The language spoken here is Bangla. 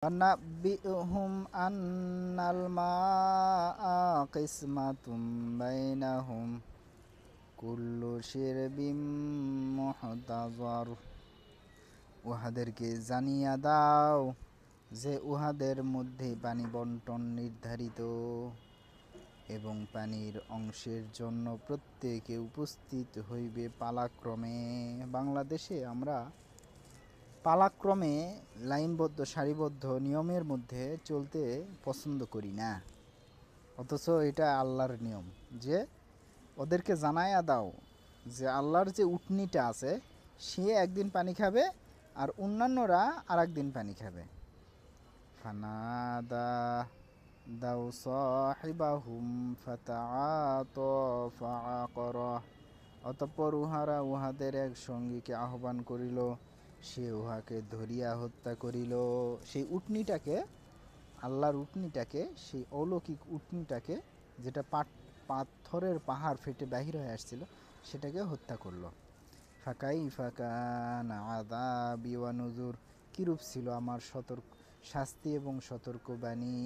فنبئهم أن الماء قسمة بينهم كل شرب محتضر। উহাদেরকে জানিয়া দাও যে উহাদের মধ্যে পানি বন্টন নির্ধারিত এবং পানির অংশের জন্য প্রত্যেকে উপস্থিত হইবে পালাক্রমে। বাংলাদেশে আমরা পালাক্রমে লাইনবদ্ধ সারিবদ্ধ নিয়মের মধ্যে চলতে পছন্দ করি না, অথচ এটা আল্লাহর নিয়ম যে ওদেরকে জানায়া দাও যে আল্লাহর যে উটনিটা আছে সে একদিন পানি খাবে আর অন্যান্যরা আর একদিন পানি খাবে। ফানাদা দাও সাহিবাহুম ফাতাআতা ফাআকর। অতঃপর উহারা উহাদের এক সঙ্গীকে আহ্বান করিল, সে উহাকে ধরিয়া হত্যা করিল। সেই উটনিটাকে, আল্লাহর উটনিটাকে, সেই অলৌকিক উটনিটাকে যেটা পাথরের পাহাড় ফেটে বাহির হয়ে আসছিল সেটাকে হত্যা করল। ফাকাইফা কানা আযাবি ওয়া নুযুর। কিরূপ ছিল আমার শাস্তি এবং সতর্কবাণী।